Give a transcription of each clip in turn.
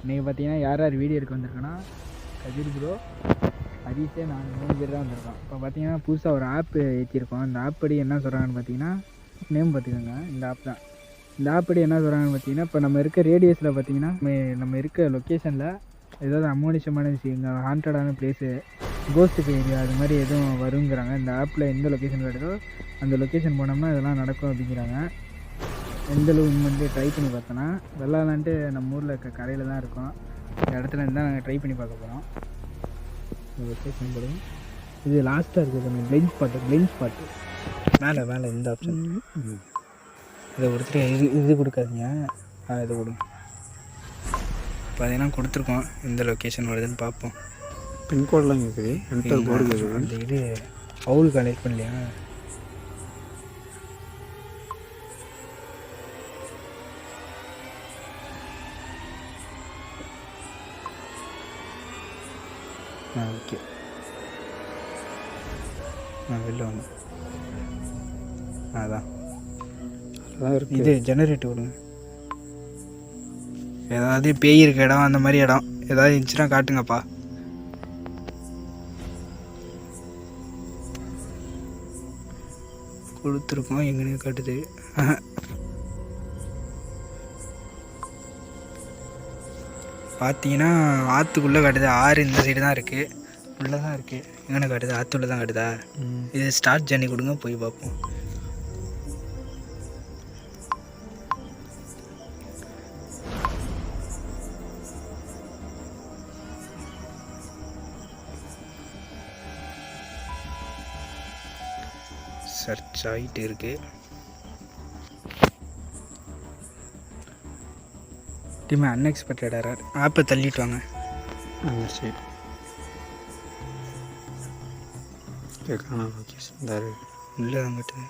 இன்றைக்கி பார்த்தீங்கன்னா யார் யார் வீடியோ எடுக்க வந்திருக்கோன்னா கதிர் ப்ரோ, ஹரிஷே, நான் 3 பேர் தான் வந்திருக்கோம். இப்போ பார்த்தீங்கன்னா புதுசாக ஒரு ஆப் ஏற்றிருக்கோம். இந்த ஆப் படி என்ன சொல்கிறாங்கன்னு பார்த்தீங்கன்னா, நேம் பார்த்துக்கோங்க, இந்த ஆப் தான். இந்த ஆப் படி என்ன சொல்கிறாங்கன்னு பார்த்தீங்கன்னா, இப்போ நம்ம இருக்க ரேடியஸில் பார்த்தீங்கன்னா நம்ம இருக்க லொக்கேஷனில் ஏதாவது அமோனிஷமான விஷயம், ஹாண்டடான பிளேஸு, கோஸ்ட் ஏரியா அது மாதிரி எதுவும் வருங்கிறாங்க. இந்த ஆப்பில் எந்த லொக்கேஷன் கிடையாதோ அந்த லொக்கேஷன் போனோம்னா இதெல்லாம் நடக்கும் அப்படிங்கிறாங்க. எந்தளவு வந்து ட்ரை பண்ணி பார்த்தோன்னா வெள்ளாலான்ட்டு நம்ம ஊரில் இருக்க கரையில் தான் இருக்கோம். இந்த இடத்துல இருந்தால் நாங்கள் ட்ரை பண்ணி பார்க்க போகிறோம். இந்த லொக்கேஷன் போடுவோம். இது லாஸ்ட்டாக இருக்குது பிளைண்ட் ஸ்பாட்டு மேலே மேலே இந்த ஆப்ஷன். இதை கொடுத்துட்டு இது கொடுக்காதீங்க, இதை கொடுங்க. பார்த்தீங்கன்னா கொடுத்துருக்கோம். இந்த லொக்கேஷன் வருதுன்னு பார்ப்போம். பின்கோடெலாம் இருக்குது, என்டர் கோடு இருக்குது. அந்த இது அவுல் கனெக்ட் பண்ணலையா? ஓகே, வெளில வாங்க. அதான் இருக்குது. இது ஜெனரேட்டர் விடுங்க. ஏதாவது பேய் இருக்க இடம் அந்த மாதிரி இடம் ஏதாவது இருந்துச்சுன்னா காட்டுங்கப்பா. கொடுத்துருக்கோம், எங்கன்னு காட்டுது. பார்த்தீங்கன்னா ஆற்றுக்குள்ளே காட்டுது. ஆறு இந்த சைடு தான் இருக்குது, உள்ளே தான் இருக்குது. எங்கே காட்டுது? ஆற்றுள்ள தான் காட்டுதா? இது ஸ்டார்ட் ஜர்னி கொடுங்க, போய் பார்ப்போம். சர்ச் ஆகிட்டு இருக்கு. Team unexpected error. ஆப்பை தள்ளிட்டு வாங்க. சரி, உள்ளே தான் காட்டுது.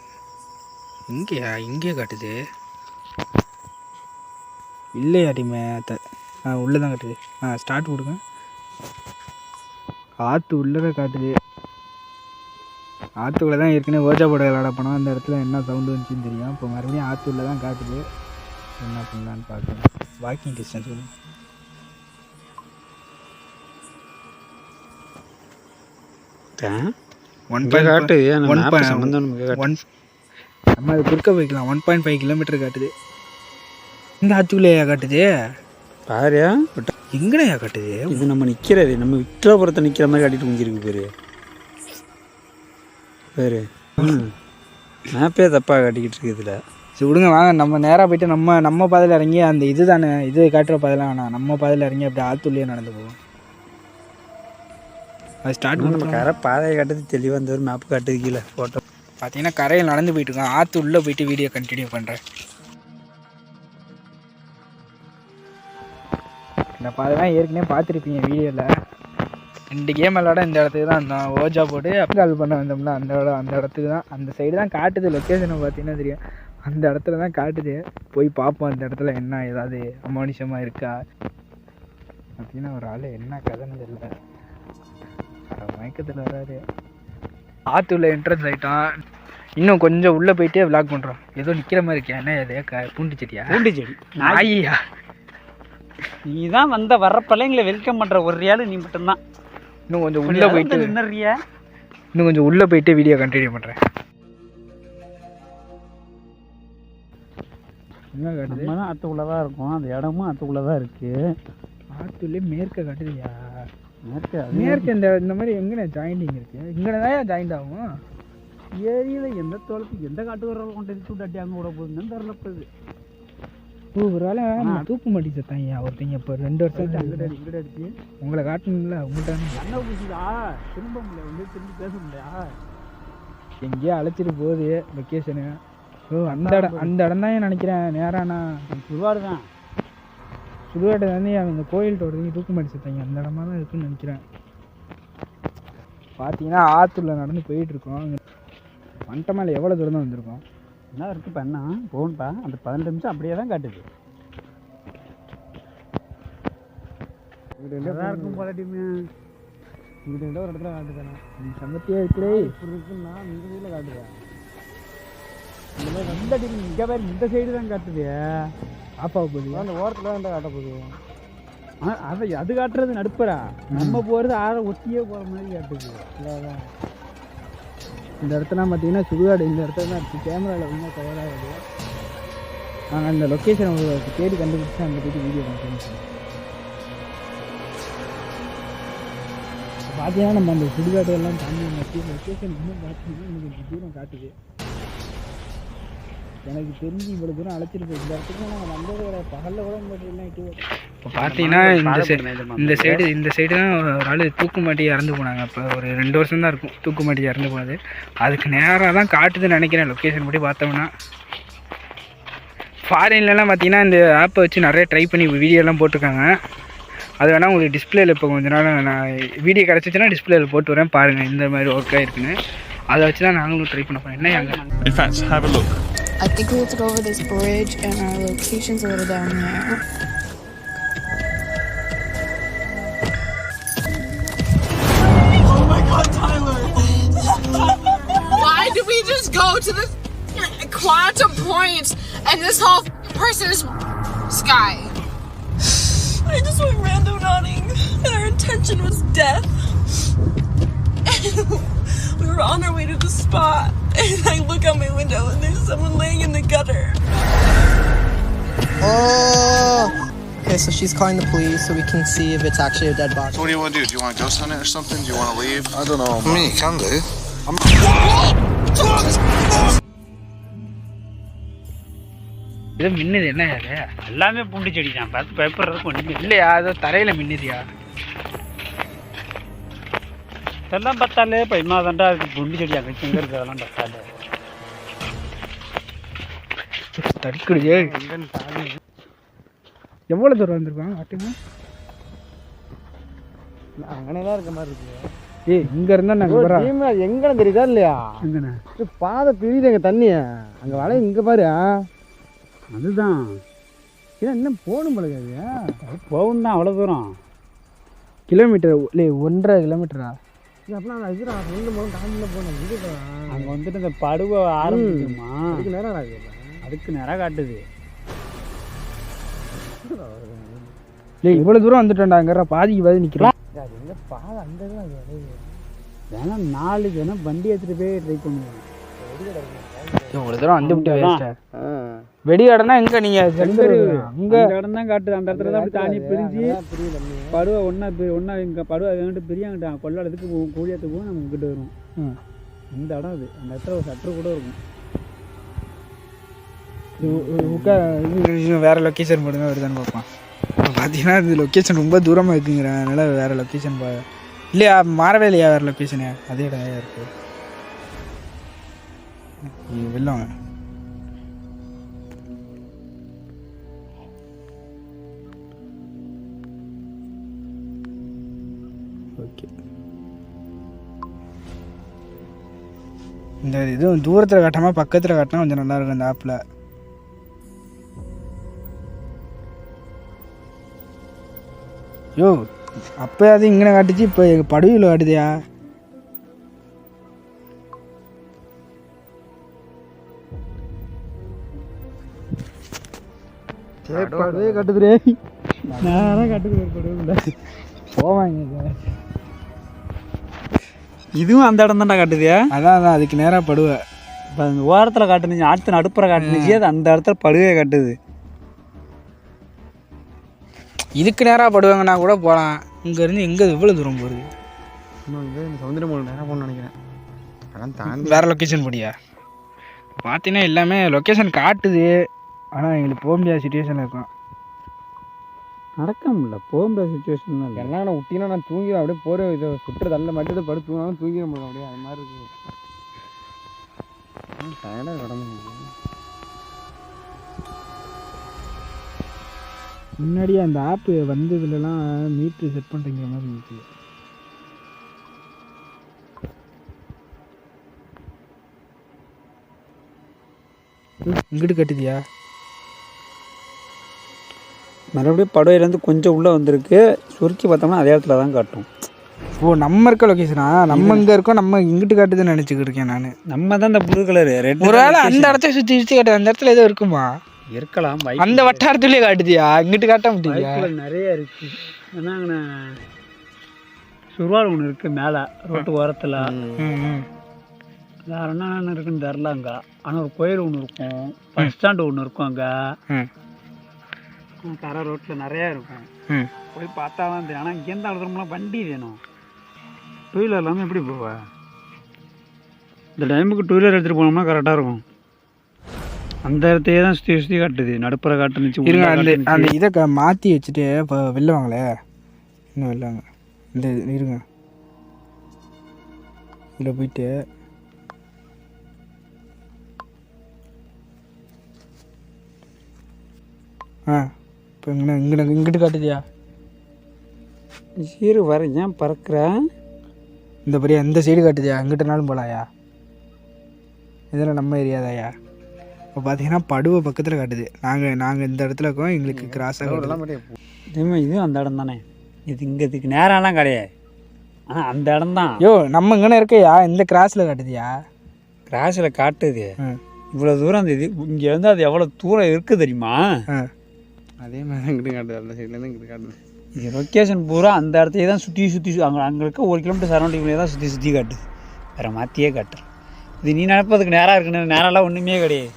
இங்கேயா? இங்கே காட்டுது இல்லையா டீமே? உள்ளே தான் காட்டுது. ஸ்டார்ட் கொடுங்க. ஆற்று உள்ளே காட்டுது. ஆற்றுக்குள்ளே தான் ஏற்கனவே ஓஜா போட விளாட போனோம். அந்த இடத்துல என்ன சவுண்டு வந்துச்சுன்னு தெரியும். இப்போ மறுபடியும் ஆற்றுக்குள்ளே தான் காட்டுது. என்ன பண்ணலான்னு பார்க்கணும். வாக்கிங் டிஸ்டன்ஸ் வரும். நம்ம அது குறுக்க போய்க்கலாம். 1.5 கிலோமீட்டர் காட்டுது. இந்த ஆற்றுக்குள்ளேயா காட்டுது? பாரியா எங்கனையா காட்டுது? இது நம்ம நிற்கிறது, நம்ம விக்ரபுரத்தை நிற்கிற மாதிரி காட்டிட்டு முடிஞ்சிருக்கு பேரு. பேரு மேப்பே தப்பாக காட்டிக்கிட்டு இருக்குதுல. சரி விடுங்க, வாங்க நம்ம நேராக போய்ட்டு நம்ம பாதையில் இறங்கி அந்த இது தானே இது காட்டுற பாதையில் வேணாம், நம்ம பாதையில் இறங்கி அப்படி ஆற்றுள்ளே நடந்து போவோம். அது ஸ்டார்ட் நம்ம கரை பாதையை காட்டுறது தெளிவாக இந்த ஒரு மேப் காட்டுது. கீழே ஃபோட்டோ பார்த்தீங்கன்னா கரையில் நடந்து போயிட்டுருக்கோம். ஆற்று உள்ளே போயிட்டு வீடியோ கண்டினியூ பண்ணுறேன். இந்த பாதை தான் ஏற்கனவே பார்த்துருப்பீங்க வீடியோவில். 2 கேம் விளாட இந்த இடத்துக்கு தான் இருந்தோம். ஓஜா போட்டு அப்போ கால் பண்ண வந்தோம்னா அந்த இடத்துக்கு தான், அந்த சைடு தான் காட்டுது. லொக்கேஷனை பார்த்தீங்கன்னா தெரியும், அந்த இடத்துல தான் காட்டுது. போய் பார்ப்போம் அந்த இடத்துல என்ன ஏதாவது அமானுஷமாக இருக்கா. பார்த்தீங்கன்னா ஒரு ஆள் என்ன கதைன்னு தெரியல, மயக்கத்தில் வராரு. ஆற்றுள்ள என்ட்ரன்ஸ் ஆகிட்டோம். இன்னும் கொஞ்சம் உள்ளே போயிட்டே விளாக் பண்ணுறோம். ஏதோ நிற்கிற மாதிரி இருக்கேன். என்ன எதையா பூண்டு செடியா? பூண்டு செடி நாயா? நீ தான் வர்ற பிள்ளைங்களை வெல்கம் பண்ணுற ஒரு ஆள் நீ மட்டும்தான். இன்னும் கொஞ்சம் உள்ளே போயிட்டு நின்னுறியா? இன்னும் கொஞ்சம் உள்ளே போயிட்டு வீடியோ கண்டினியூ பண்ணுறேன். என்ன காட்டுது? நம்ம தான் ஆற்றுக்குள்ளே தான் இருக்கும், அந்த இடமும் ஆற்றுக்குள்ளே தான் இருக்குது. ஆற்றுலேயே மேற்க காட்டுதுயா? மேற்கு இந்த மாதிரி எங்கே ஜாயிண்டிங் இருக்குது? இங்கே தான் ஜாயிண்ட் ஆகும். ஏரியில் எந்த தோளத்துக்கு எந்த காட்டு வரவங்க கொண்டு எடுத்து விட்டாட்டி அங்கே விட போகுதுன்னு தெரில. போகுது ஒரு வேலை தூக்கு மாட்டி சத்தாங்க ஒருத்தங்க. இப்போ 2 வருஷம் இங்கிட்ட அடிச்சு உங்களை காட்டணும்ல. உங்கள்கிட்ட என்ன பூசிதா திரும்ப முடியல, வந்து திரும்பி பேச முடியா? எங்கேயோ அழைச்சிட்டு போகுது லொக்கேஷனு. அந்த இடம் தான் நினைக்கிறேன். நேரானா சுடுகாடு தான். சுடுகாடு வந்து அவங்க கோயில்கிட்ட ஒருத்தங்க தூக்கு மாட்டி சத்தாங்க. அந்த இடமா தான் இருக்குன்னு நினைக்கிறேன். பார்த்தீங்கன்னா ஆற்றுல நடந்து போயிட்டுருக்கோம். வந்துட்ட மேலே எவ்வளோ தூரம் தான் வந்திருக்கோம். என்ன இருக்குப்பா? என்ன போகணுப்பா? அந்த 18 நிமிஷம் அப்படியே தான் காட்டுது. இருக்கும் போல டீமு. இங்கிட்ட ஒரு இடத்துல காட்டுதானே சமத்தியாக இருக்கிறே. இப்படி இருக்குன்னா இந்த சைடில் காட்டுதா? இந்த மாதிரி எந்த டீம் இங்கே பேர் இந்த சைடு தான் காட்டுது. ஆஃப் ஆக போகுது. அந்த ஓரத்தில் தான் காட்ட போகுது. அது காட்டுறது நடுப்பரா, நம்ம போகிறது ஆற ஒட்டியே போகிற மாதிரி காட்டுது. அதான் இந்த இடத்துலாம் பார்த்தீங்கன்னா சுடுகாடு இந்த இடத்துல தான் இருக்குது. கேமராவில் ஒன்றும் கவர் ஆகுது. நாங்கள் அந்த லொக்கேஷன் உங்களுக்கு தேடி கண்டுபிடிச்சி அந்த போய்ட்டு வீடியோ பண்ணுறோம். பார்த்தீங்கன்னா நம்ம அந்த சுடுகாடு எல்லாம் தாண்டி லொக்கேஷன் இன்னும் பார்த்தீங்கன்னா எனக்கு தூரம் காட்டுது. எனக்கு தெரிஞ்சு இவ்வளோ தூரம் அழைச்சிட்டு போய் இந்த இடத்துக்கு நாங்கள் வந்தது கிடையாது. பகலில் கூட இப்போ பார்த்தீங்கன்னா இந்த சைடு தான் ஒரு ஆள் தூக்குமாட்டி இறந்து போனாங்க. இப்போ ஒரு 2 வருஷம் தான் இருக்கும் தூக்குமாட்டி இறந்து போனது. அதுக்கு நேராக தான் காட்டுதுன்னு நினைக்கிறேன் லொக்கேஷன் படி பார்த்தோம்னா. ஃபாரின்லலாம் பார்த்தீங்கன்னா இந்த ஆப்பை வச்சு நிறைய ட்ரை பண்ணி வீடியோலாம் போட்டிருக்காங்க. அது வேணால் உங்களுக்கு டிஸ்பிளேயில் இப்போ கொஞ்ச நாள் நான் வீடியோ கிடச்சிச்சின்னா டிஸ்பிளேயில் போட்டு வரேன் பாருங்கள் இந்த மாதிரி ஒர்க் ஆகிருக்குன்னு. அதை வச்சு தான் நாங்களும் ட்ரை பண்ண போகிறோம். என்ன அங்கே I think we have to go over this bridge and our location's a little down there. Oh my god, Tyler! Why do we just go to the quantum points and this whole person is Sky? I just went randonauting and our intention was death. We were on our way to the spot and I look out my window and there's someone laying in the gutter. Oh! Okay, so she's calling the police so we can see if it's actually a dead body. So what do you want to do? Do you want to ghost hunt it or something? Do you want to leave? I don't know. I mean, you can do. இது மின்னுது என்ன அது? எல்லாமே பூண்டு செடி தான், பார்த்து பயப்படுறதுக்கு ஒன்றுமே இல்லை. இல்லையா அது தரையில் மின்னுதியா? இதெல்லாம் பார்த்தாலே பயமாதான்டா இருக்குது. பூண்டு செடி அங்கே எங்கே இருக்குது அதெல்லாம் பார்த்தாலே தடுக்குது. எவ்வளோ தூரம் வந்திருப்பாங்க காட்டுங்க. அங்கனே தான் இருக்க மாதிரி இருக்கு. ஏய் இங்கே இருந்தால் நாங்கள் எங்கே தெரியுதா இல்லையா? எங்கண்ணா பாதை பிரியுது எங்கள் தண்ணியை அங்கே வளைய இங்கே பாரு. அதுதான் ஏன்னா இன்னும் போகணும் பழகாது. போகும் தான் அவ்வளோ தூரம். கிலோமீட்டர் இல்லை 1.5 கிலோமீட்டரா? அப்படின்னா இதுடா ரெண்டு மூணு டைமில் போகணும். இதுடா அங்கே வந்துட்டு இந்த படுவை ஆரம்பிக்குமா, அதுக்கு நேரம் ஆகுது. அதுக்கு நேரம் காட்டுது. இல்லை இவ்வளோ தூரம் வந்துட்டோண்டாங்கிற பாதிக்கு பாதி நிற்கிறோம். எங்கே பாதை அந்த இதெல்லாம் வேணா நாளைக்கு வேணா வண்டி எடுத்துகிட்டு போய் ட்ரை பண்ணுவோம். இவ்வளோ தூரம் வந்து விட்டு வெடி கடனா எங்கே நீங்கள் அங்கே இடம் தான் காட்டுது. அந்த இடத்துல தான் தாண்டி பிரிஞ்சு படுவை ஒன்றா இங்கே படுவை வேண்டிட்டு பிரியாங்கிட்ட கொள்ளாடத்துக்கு போகும், கூலியாத்துக்கு போகும், நம்ம இங்கிட்ட வரும். இந்த இடம் அது. அந்த இடத்துல ஒரு சற்று கூட இருக்கும். வேறு லொக்கேஷன் போடுங்க வருதான்னு பார்ப்போம். இப்போ பார்த்தீங்கன்னா இது லொக்கேஷன் ரொம்ப தூரமாக இருக்குங்கிறேன். அதனால் வேறு லொக்கேஷன் இல்லையா மாறவே இல்லையா வேறு லொக்கேஷனு அதே இடம் இருக்குது. வெள்ளம் ஓகே. இந்த இதுவும் தூரத்தில் காட்டாமல் பக்கத்தில் காட்டினா கொஞ்சம் நல்லாயிருக்கும் இந்த ஆப்பில். யோ அப்போ அது இங்கே காட்டுச்சு, இப்போ எங்கள் படுவில் காட்டுதியா? படுவே கட்டுதுரே. நேரம் காட்டுது படுவை போவாங்க. இதுவும் அந்த இடம் தான்டா காட்டுதியா? அதான் அதுக்கு நேராக படுவை. இப்போ அந்த ஓரத்தில் காட்டுனுச்சு, அடுத்த நடுப்புற காட்டுனுச்சு, அது அந்த இடத்துல படுவே காட்டுது. இதுக்கு நேராக படுவாங்கன்னா கூட போகலாம். இங்கேருந்து எங்கே இவ்வளோ தூரம் போகுது? சமுதிரம் நேரம் போகணும்னு நினைக்கிறேன். அதான் தாண்டி வேறு லொக்கேஷன் படியா? பார்த்தீங்கன்னா எல்லாமே லொக்கேஷன் காட்டுது, ஆனால் எங்களுக்கு போக முடியாத சுச்சுவேஷனில் இருக்கும். நடக்க முடியல, போக முடியாத சுச்சுவேஷன் இல்லை. எல்லாம் நான் விட்டினா நான் தூங்கிடும். அப்படியே போகிற இதை சுற்று தள்ள மட்டும் படுத்து தூங்கினாலும் தூங்கிட முடியும். அப்படியே அது மாதிரி இருக்குது. டயர்டாக உடம்பு. முன்னாடியே அந்த ஆப்பு வந்ததுலலாம் மீட்ரு செட் பண்ணுறங்கிற மாதிரி இருந்துச்சு. இங்கிட்டு கட்டுதியா? மறுபடியும் படுவையிலேருந்து கொஞ்சம் உள்ளே வந்திருக்கு. சுருக்கி பார்த்தோம்னா அதே இடத்துல தான் காட்டும். ஓ நம்ம இருக்க லொக்கேஷனா? நம்ம இங்கே இருக்கோம், நம்ம இங்கிட்டு காட்டுதுன்னு நினச்சிக்கிட்டு இருக்கேன் நான். நம்ம தான் இந்த ப்ளூ கலரு ரெட். ஒரு வேளை அந்த இடத்த சுற்றி சுற்றி காட்டு அந்த இடத்துல ஏதோ இருக்குமா? இருக்கலாம். அந்த வட்டாரத்துலேயே காட்டுதியா? இங்கிட்டு காட்ட முடியாது. பைக்கில் நிறைய இருக்குது. ஏன்னா அங்கே சுருவால் ஒன்று இருக்குது மேலே ரோட்டு ஓரத்தில். வேறு என்னென்ன இருக்குன்னு தெரில அங்கே. ஆனால் ஒரு கோயில் ஒன்று இருக்கும், பஸ் ஸ்டாண்டு ஒன்று இருக்கும் அங்கே. தர ரோட்டில் நிறையா இருக்கும். போய் பார்த்தா தான் தெரியும். ஆனால் இங்கேருந்து அவ்வளோ தூரம்லாம் வண்டி வேணும். டூ வீலர் இல்லாமல் எப்படி போவேன்? இந்த டைமுக்கு டூ வீலர் எடுத்துகிட்டு போனோம்னா கரெக்டாக இருக்கும். அந்த இடத்தையே தான் சுற்றி சுற்றி காட்டுது. நடுப்புற காட்டுனுச்சு. இருங்க, அந்த இதை மாற்றி வச்சுட்டு இப்போ வெளில வாங்களே. இன்னும் வெளில வாங்க. இந்த இருங்க, இதில் போயிட்டு இப்போ இங்கிட்டு காட்டுதியா? சீரு வர ஏன் பறக்கிறேன்? இந்த பெரிய இந்த சைடு காட்டுதியா? எங்கிட்டனாலும் போகலாயா? இதெல்லாம் நம்ம ஏரியாதாயா? இப்போ பார்த்தீங்கன்னா படுவை பக்கத்தில் காட்டுது. நாங்கள் இந்த இடத்துல இருக்கோம், எங்களுக்கு கிராஸாக. இது அந்த இடம் தானே. இது இங்கே இதுக்கு நேரம்லாம் கிடையாது. அந்த இடம் தான். யோ, நம்ம இங்கே இருக்கையா? இந்த கிராஸில் காட்டுதியா? கிராஸில் காட்டுது. இவ்வளோ தூரம் அந்த இது இங்கேருந்து அது எவ்வளோ தூரம் இருக்குது தெரியுமா? அதே மாதிரி தான் இங்கிட்டு காட்டுது. அந்த சைட்லேருந்து இங்கிட்டு காட்டுது. இது லொக்கேஷன் பூரா அந்த இடத்தையே தான் சுற்றி அங்கே இருக்க 1 கிலோமீட்டர் சரௌண்டிங்லேயே தான் சுற்றி காட்டுது. வேறு மாற்றியே காட்டுறேன். இது நீ நினைப்பதுக்கு நேராக இருக்குன்னு நேரெல்லாம் ஒன்றுமே கிடையாது.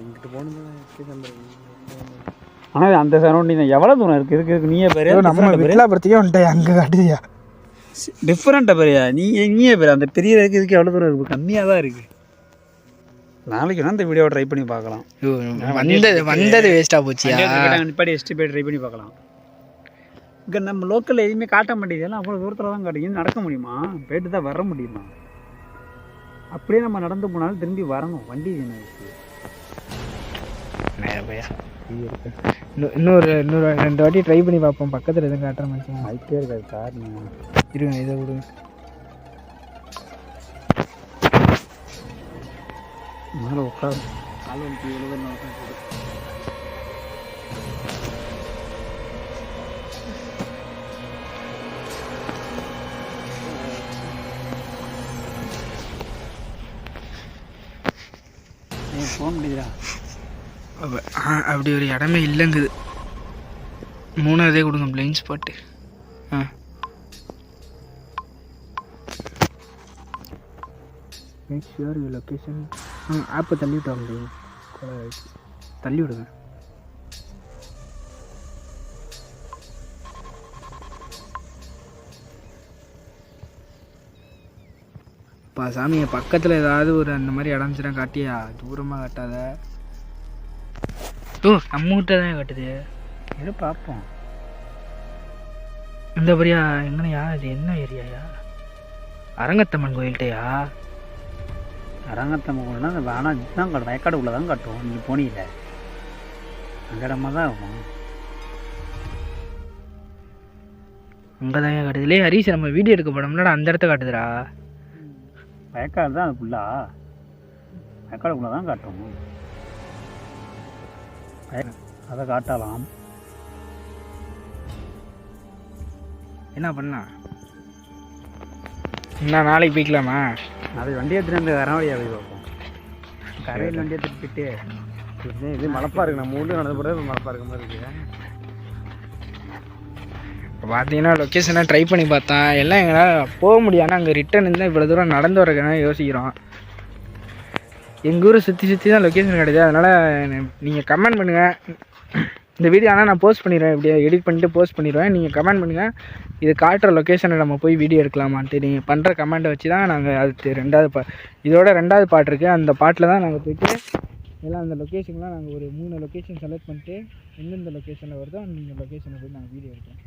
இங்கிட்டு போகணும். ஆனால் அந்த சரௌண்டிங் தான் எவ்வளோ தூரம் இருக்குது. இருக்கு நீயே பேர் நம்ம வில்லாபுரத்துக்கே வந்துட்டேன். அங்கே காட்டுதியா? டிஃப்ரெண்ட்டாக பெரியா? நீயே பேர் அந்த பெரிய இதுக்கு எவ்வளோ தூரம் இருக்குது? கம்மியாக தான் இருக்குது. நாளைக்கு வேணா இந்த வீடியோவை ட்ரை பண்ணி பார்க்கலாம். வந்தது வேஸ்ட்டாக போச்சு. நிப்பாடி எஸ்டிபேட் ட்ரை பண்ணி பார்க்கலாம். இங்கே நம்ம லோக்கலில் எதுவுமே காட்ட மாட்டேங்குது. எல்லாம் அவ்வளோ தூரத்தில் தான் காட்டுங்க. நடக்க முடியுமா? போயிட்டு தான் வர முடியுமா? அப்படியே நம்ம நடந்து போனாலும் திரும்பி வரணும். வண்டி இன்னொரு 2 வாட்டி ட்ரை பண்ணி பார்ப்போம். பக்கத்தில் எதுவும் காட்டுற மாதிரி ஆகிட்டே இருக்காது கார். இருங்க, இதை விடுங்க. மேலே உட்காரு. கால் வலிக்கு எவ்வளோ போக முடியுதா? அப்படி ஒரு இடமே இல்லைங்குது. 3ஆவதே கொடுங்க blind spot. Make sure you location. ஆப்பை தள்ளி விட்டாங்க. தள்ளி விடுங்க. பா சாமி, பக்கத்தில் ஏதாவது ஒரு அந்த மாதிரி இடம்ச்சுனா காட்டியா? தூரமாக காட்டாத. நம்ம கிட்ட தான் காட்டுது. எது பார்ப்போம். இந்த பெரியா எங்கனையா? இது என்ன ஏரியாயா? அரங்கத்தம்மன் கோயில்கிட்டயா? அரங்கத்தம்மன் கோயில்னா அந்த வேணாம் இதுதான் காட்டும். வயக்காடு உள்ள தான் காட்டும். நீங்கள் போனீங்க அந்த இடமா தான் இருக்கும். அங்கே தான் காட்டுதுலே. ஹரிஷ், நம்ம வீடியோ எடுக்க போனோம்னா அந்த இடத்த காட்டுதுடா. வயக்காடு தான் அது ஃபுல்லாக. வயக்காடுக்குள்ளே தான் காட்டும். அதை காட்டலாம். என்ன பண்ணா? என்ன நாளைக்கு போய்க்கலாமா? நாளைக்கு வண்டி எடுத்துகிட்டு அந்த கரவழியாக போய் பார்ப்போம். கரையில் வண்டி எடுத்துகிட்டு போயிட்டு இது மலைப்பா இருக்குது. நம்ம ஊரில் நடந்து போகிறது மலைப்பா இருக்க மாதிரி இருக்குது. இப்போ பார்த்தீங்கன்னா லொக்கேஷனை ட்ரை பண்ணி பார்த்தேன். எல்லாம் எங்களால் போக முடியாது. அங்கே ரிட்டன் இருந்தால் இவ்வளோ தூரம் நடந்து வரதுனா யோசிக்கிறோம். எங்கள் ஊரை சுற்றி தான் லொக்கேஷன் கிடையாது. அதனால் நீங்கள் கமெண்ட் பண்ணுங்கள். இந்த வீடியோ ஆனால் நான் போஸ்ட் பண்ணிடுவேன். இப்படியே எடிட் பண்ணிட்டு போஸ்ட் பண்ணிடுவேன். நீங்கள் கமெண்ட் பண்ணுங்கள். இது காட்டுற லொக்கேஷனை நம்ம போய் வீடியோ எடுக்கலாமான்ட்டு. நீங்கள் பண்ணுற கமெண்ட்டை வச்சு தான் நாங்கள் அதுக்கு 2வது இதோட 2வது பாட்டு இருக்குது. அந்த பாட்டில் தான் நாங்கள் போய்ட்டு எல்லாம் அந்த லொக்கேஷன்லாம் நாங்கள் ஒரு 3 லொக்கேஷன் செலக்ட் பண்ணிட்டு எந்தெந்த லொக்கேஷனில் வருதோ அந்த லொக்கேஷனை போய் நாங்கள் வீடியோ எடுக்கிறோம்.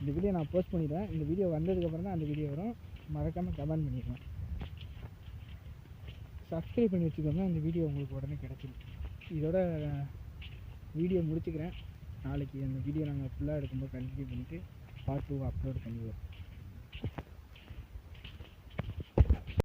இந்த வீடியோ நான் போஸ்ட் பண்ணிடுவேன். இந்த வீடியோ வந்ததுக்கப்புறம் தான் அந்த வீடியோ வரும். மறக்காமல் கமெண்ட் பண்ணிடுவேன். சப்ஸ்கிரைப் பண்ணி வச்சுக்கோங்க. இந்த வீடியோ உங்களுக்கு உடனே கிடச்சிடும். இதோட வீடியோ முடிச்சுக்கிறேன். நாளைக்கு அந்த வீடியோ நாங்கள் ஃபுல்லாக எடுக்கும்போது கண்டினியூ பண்ணிவிட்டு பார்ட் 2 அப்லோட் பண்ணிடுவோம்.